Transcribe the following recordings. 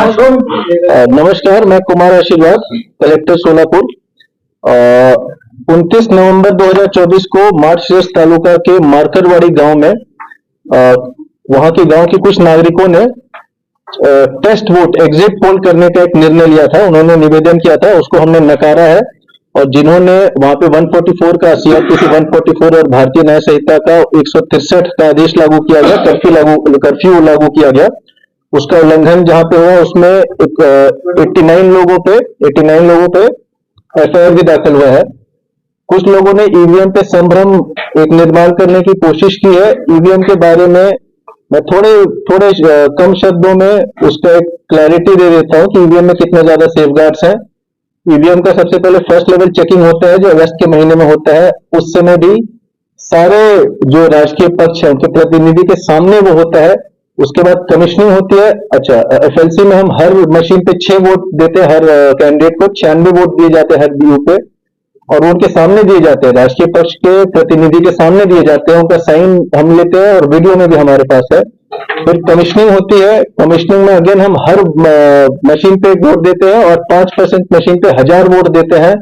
नमस्कार, मैं कुमार आशीर्वाद, कलेक्टर सोलापुर। 29 नवंबर 2024 को मार्चरेस तालुका के मारकरवाड़ी गांव में वहां के गांव के कुछ नागरिकों ने टेस्ट वोट एग्जिट पोल करने का एक निर्णय लिया था। उन्होंने निवेदन किया था, उसको हमने नकारा है। और जिन्होंने वहां पे 144 का CRPC 144 और भारतीय न्याय संहिता का 163 का आदेश लागू किया गया, कर्फ्यू लागू किया गया, उसका उल्लंघन जहां पे हुआ उसमें 89 लोगों पे FIR भी दाखिल हुआ है। कुछ लोगों ने EVM पे संभ्रम एक निर्माण करने की कोशिश की है। EVM के बारे में मैं थोड़े कम शब्दों में उसका एक क्लैरिटी दे देता हूँ कि EVM में कितने ज्यादा सेफगार्ड्स हैं। EVM का सबसे पहले फर्स्ट लेवल चेकिंग होता है जो अगस्त के महीने में होता है। उस समय भी सारे जो राजकीय पक्ष है उनके प्रतिनिधि के सामने वो होता है। उसके बाद कमिश्निंग होती है। अच्छा, FLC में हम हर मशीन पे 6 वोट देते हैं, हर कैंडिडेट को 96 वोट दिए जाते हैं हर BU पे, और उनके सामने दिए जाते हैं, राजकीय पक्ष के प्रतिनिधि के सामने दिए जाते हैं। उनका साइन हम लेते हैं और वीडियो में भी हमारे पास है। फिर कमिश्निंग होती है। कमिश्निंग में अगेन हम हर मशीन पे 1 वोट देते हैं और 5% मशीन पे 1000 वोट देते हैं।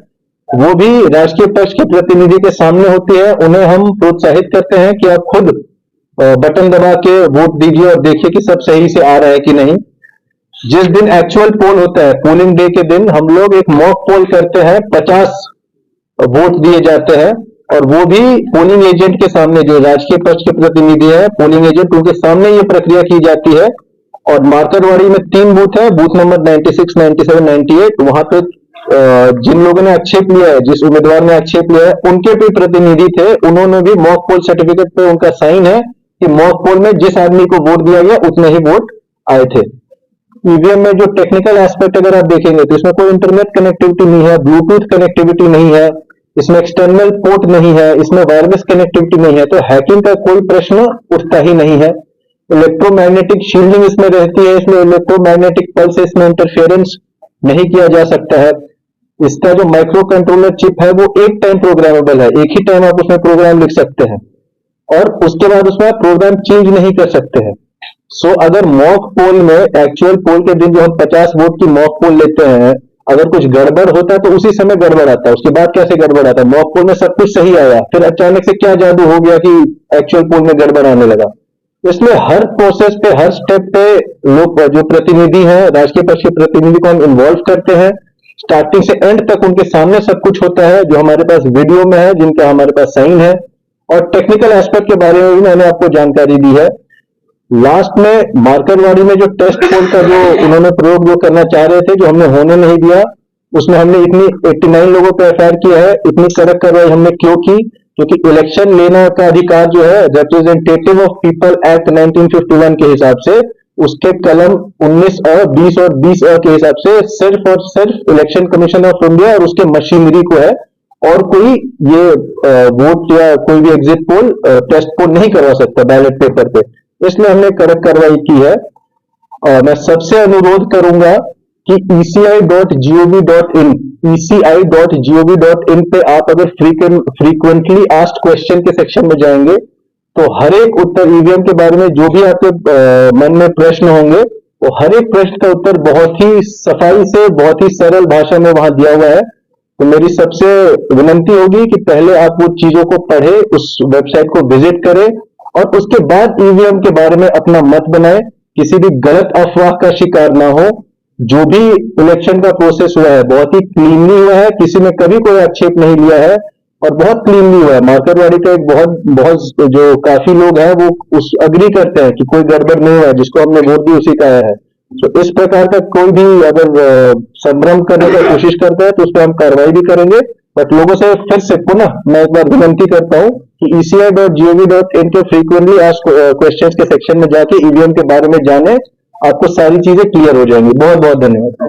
वो भी राजकीय पक्ष के प्रतिनिधि के सामने होती है। उन्हें हम प्रोत्साहित करते हैं कि आप खुद बटन दबा के वोट दीजिए और देखिए कि सब सही से आ रहा है कि नहीं। जिस दिन एक्चुअल पोल होता है, पोलिंग डे के दिन, हम लोग एक मॉक पोल करते हैं। 50 वोट दिए जाते हैं और वो भी पोलिंग एजेंट के सामने, जो राजकीय पक्ष के प्रतिनिधि है, पोलिंग एजेंट, उनके सामने ये प्रक्रिया की जाती है। और मारकरवाड़ी में 3 बूथ है, बूथ नंबर 96, 97, 98। वहां पे जिन लोगों ने आक्षेप लिया है, जिस उम्मीदवार ने आक्षेप लिया है, उनके भी प्रतिनिधि थे। उन्होंने भी मॉक पोल सर्टिफिकेट पे उनका साइन है कि मॉक पोल में जिस आदमी को वोट दिया गया उतने ही वोट आए थे। EVM में जो टेक्निकल एस्पेक्ट अगर आप देखेंगे तो इसमें कोई इंटरनेट कनेक्टिविटी नहीं है, ब्लूटूथ कनेक्टिविटी नहीं है, इसमें एक्सटर्नल पोर्ट नहीं है, इसमें वायरलेस कनेक्टिविटी नहीं है, तो हैकिंग का कोई प्रश्न उठता ही नहीं है। इलेक्ट्रोमैग्नेटिक शील्डिंग इसमें रहती है, इसमें इलेक्ट्रोमैग्नेटिक पल्स, इसमें इंटरफेरेंस नहीं किया जा सकता है। इसका जो माइक्रो कंट्रोलर चिप है वो एक टाइम प्रोग्रामेबल है, एक ही टाइम आप उसमें प्रोग्राम लिख सकते हैं और उसके बाद उसमें आप प्रोग्राम चेंज नहीं कर सकते हैं। सो अगर मॉक पोल में, एक्चुअल पोल के दिन जो हम 50 वोट की मॉक पोल लेते हैं, अगर कुछ गड़बड़ होता है तो उसी समय गड़बड़ आता है, उसके बाद कैसे गड़बड़ आता है? मॉक पोल में सब कुछ सही आया, फिर अचानक से क्या जादू हो गया कि एक्चुअल पोल में गड़बड़ आने लगा? इसलिए हर प्रोसेस पे, हर स्टेप पे लोग जो प्रतिनिधि हैं, राजकीय पक्ष के प्रतिनिधि को हम इन्वॉल्व करते हैं। स्टार्टिंग से एंड तक उनके सामने सब कुछ होता है, जो हमारे पास वीडियो में है, जिनका हमारे पास साइन है। और टेक्निकल एस्पेक्ट के बारे में भी मैंने आपको जानकारी दी है। लास्ट में मारकरवाड़ी में जो टेस्ट पोल का जो उन्होंने प्रयोग जो करना चाह रहे थे, जो हमने होने नहीं दिया, उसमें हमने इतनी 89 लोगों पर FIR किया है। इतनी कड़क कार्रवाई हमने क्यों की? क्योंकि इलेक्शन लेने का अधिकार जो है रिप्रेजेंटेटिव ऑफ पीपल एक्ट 1951 के हिसाब से, उसके कलम 19 और 20 और 20 के हिसाब से सिर्फ और सिर्फ इलेक्शन कमीशन ऑफ इंडिया और उसके मशीनरी को है, और कोई ये वोट या कोई भी एग्जिट पोल, टेस्ट पोल नहीं करवा सकता बैलेट पेपर पे। इसलिए हमने कड़क कार्रवाई की है। मैं सबसे अनुरोध करूंगा कि ECI.gov.in पे आप अगर फ्रीक्वेंटली आस्क्ड क्वेश्चन के सेक्शन में जाएंगे तो हर एक उत्तर, EVM के बारे में जो भी आपके मन में प्रश्न होंगे, वो हर एक प्रश्न का उत्तर बहुत ही सफाई से, बहुत ही सरल भाषा में वहां दिया हुआ है। तो मेरी सबसे विनंती होगी कि पहले आप वो चीजों को पढ़े, उस वेबसाइट को विजिट करें और उसके बाद EVM के बारे में अपना मत बनाएं। किसी भी गलत अफवाह का शिकार ना हो। जो भी इलेक्शन का प्रोसेस हुआ है बहुत ही क्लीनली हुआ है, किसी ने कभी कोई आक्षेप नहीं लिया है और बहुत क्लीनली हुआ है। मारकरवाड़ी का एक बहुत जो काफी लोग हैं वो उस अग्री करते हैं कि कोई गड़बड़ नहीं हुआ है, जिसको हमने वोट दी उसी का आया है। तो इस प्रकार का कोई भी अगर संभ्रम करने की कोशिश करता है तो उस पर हम कार्रवाई भी करेंगे। बट लोगों से फिर से पुनः मैं एक बार विनंती करता हूं कि ECI.gov.in के फ्रीक्वेंटली आस्क्ड क्वेश्चंस के सेक्शन में जाके EVM के बारे में जाने, आपको सारी चीजें क्लियर हो जाएंगी। बहुत बहुत धन्यवाद।